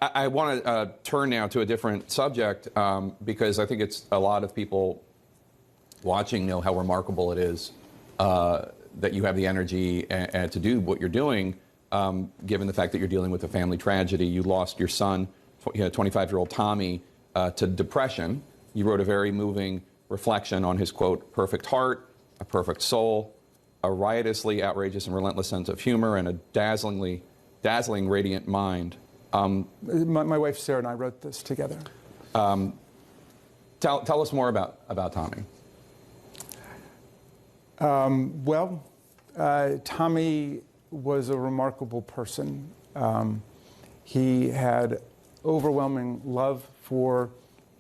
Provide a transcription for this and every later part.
I want to turn now to a different subject because I think it's a lot of people watching know how remarkable it is that you have the energy and to do what you're doing, given the fact that you're dealing with a family tragedy. You lost your son, 25-year-old Tommy, to depression. You wrote a very moving reflection on his, quote, perfect heart, a perfect soul, a riotously outrageous and relentless sense of humor, and a dazzling, radiant mind. My wife Sarah and I wrote this together. Tell us more about Tommy. Tommy was a remarkable person. He had overwhelming love for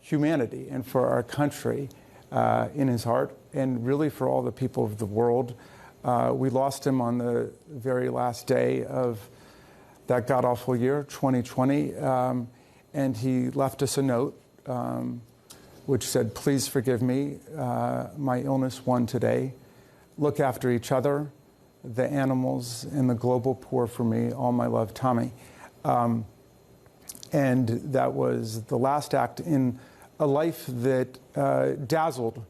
humanity and for our country in his heart, and really for all the people of the world. We lost him on the very last day of that god-awful year, 2020, and he left us a note which said, "Please forgive me, my illness won today. Look after each other, the animals, and the global poor for me. All my love, Tommy." And that was the last act in a life that dazzled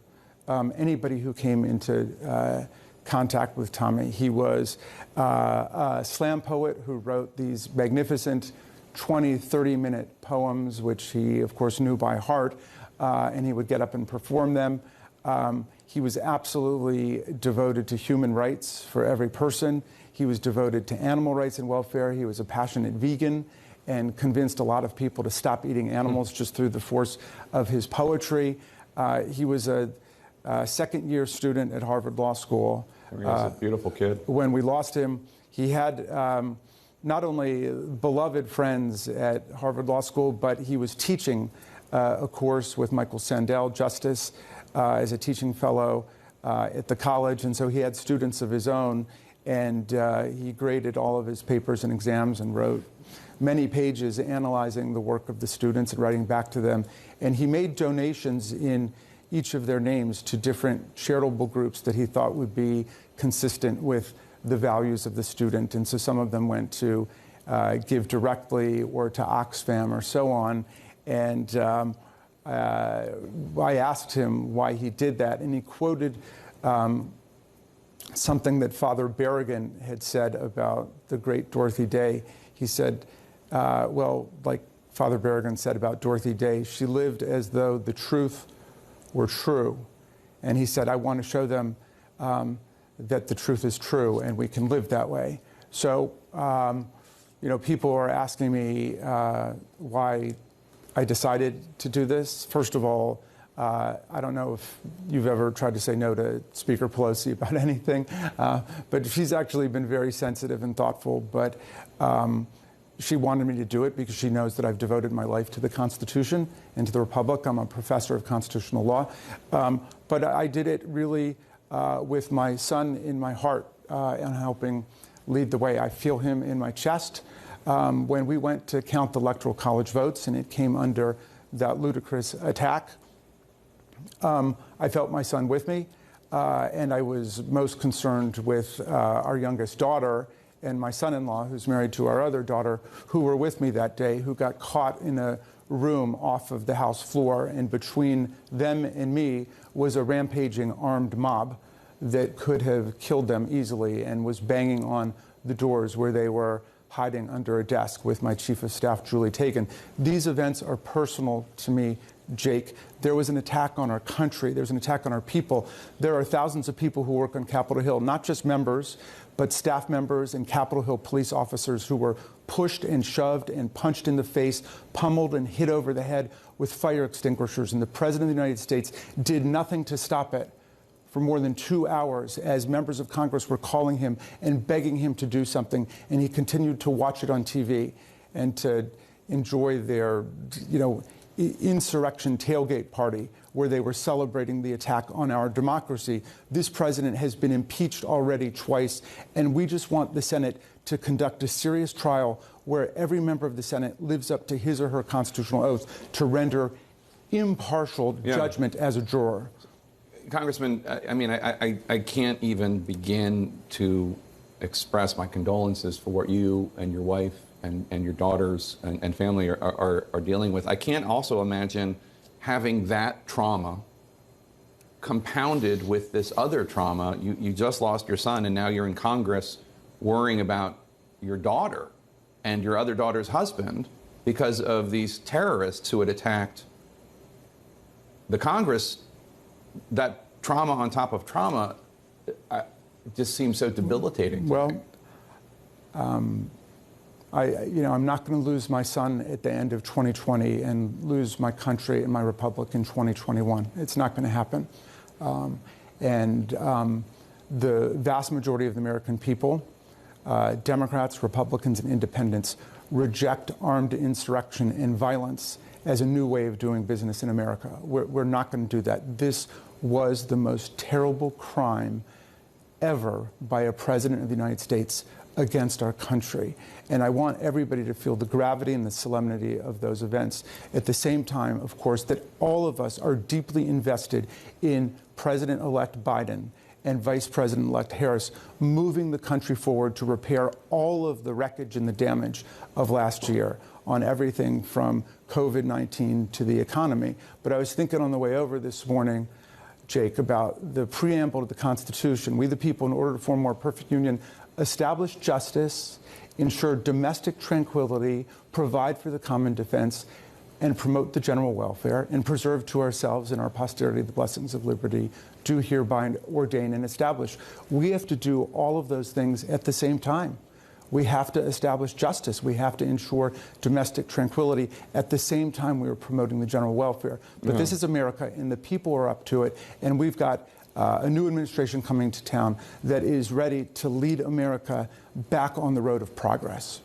anybody who came into contact with Tommy. He was a slam poet who wrote these magnificent 20, 30-minute poems, which he, of course, knew by heart, and he would get up and perform them. He was absolutely devoted to human rights for every person. He was devoted to animal rights and welfare. He was a passionate vegan and convinced a lot of people to stop eating animals just through the force of his poetry. He was a second-year student at Harvard Law School. He was a beautiful kid. When we lost him, he had not only beloved friends at Harvard Law School, but he was teaching a course with Michael Sandel, Justice, as a teaching fellow at the college. And so he had students of his own, and he graded all of his papers and exams and wrote many pages analyzing the work of the students and writing back to them. And he made donations in each of their names to different charitable groups that he thought would be consistent with the values of the student. And so some of them went to Give Directly or to Oxfam or so on. And I asked him why he did that, and he quoted something that Father Berrigan had said about the great Dorothy Day. He said, well, like Father Berrigan said about Dorothy Day, she lived as though the truth were true. And he said, I want to show them that the truth is true and we can live that way. So, people are asking me why I decided to do this. First of all, I don't know if you've ever tried to say no to Speaker Pelosi about anything, but she's actually been very sensitive and thoughtful. But she wanted me to do it because she knows that I've devoted my life to the Constitution and to the Republic. I'm a professor of constitutional law. But I did it really with my son in my heart and helping lead the way. I feel him in my chest. When we went to count the Electoral College votes and it came under that ludicrous attack, I felt my son with me, and I was most concerned with our youngest daughter and my son-in-law, who's married to our other daughter, who were with me that day, who got caught in a room off of the House floor, and between them and me was a rampaging armed mob that could have killed them easily and was banging on the doors where they were hiding under a desk with my Chief of Staff, Julie Tagan. These events are personal to me, Jake. There was an attack on our country. There's an attack on our people. There are thousands of people who work on Capitol Hill, not just members, but staff members and Capitol Hill police officers who were pushed and shoved and punched in the face, pummeled and hit over the head with fire extinguishers. And the President of the United States did nothing to stop it for more than 2 hours as members of Congress were calling him and begging him to do something. And he continued to watch it on TV and to enjoy their, insurrection tailgate party where they were celebrating the attack on our democracy. This president has been impeached already twice, and we just want the Senate to conduct a serious trial where every member of the Senate lives up to his or her constitutional oath to render impartial judgment as a juror. Congressman, I can't even begin to express my condolences for what you and your wife and your daughters and family are dealing with. I can't also imagine having that trauma compounded with this other trauma. You just lost your son, and now you're in Congress worrying about your daughter and your other daughter's husband because of these terrorists who had attacked the Congress. That trauma on top of trauma just seems so debilitating. Well, I'm not going to lose my son at the end of 2020 and lose my country and my republic in 2021. It's not going to happen. The vast majority of the American people, Democrats, Republicans, and independents, reject armed insurrection and violence as a new way of doing business in America. We're not going to do that. This was the most terrible crime ever by a president of the United States against our country. And I want everybody to feel the gravity and the solemnity of those events. At the same time, of course, that all of us are deeply invested in President-elect Biden and Vice President-elect Harris moving the country forward to repair all of the wreckage and the damage of last year on everything from COVID-19 to the economy. But I was thinking on the way over this morning, Jake, about the preamble to the Constitution. We the people, in order to form a more perfect union, establish justice, ensure domestic tranquility, provide for the common defense, and promote the general welfare, and preserve to ourselves and our posterity the blessings of liberty, do hereby ordain and establish. We have to do all of those things at the same time. We have to establish justice. We have to ensure domestic tranquility. At the same time, we are promoting the general welfare. But this is America, and the people are up to it. And we've got a new administration coming to town that is ready to lead America back on the road of progress.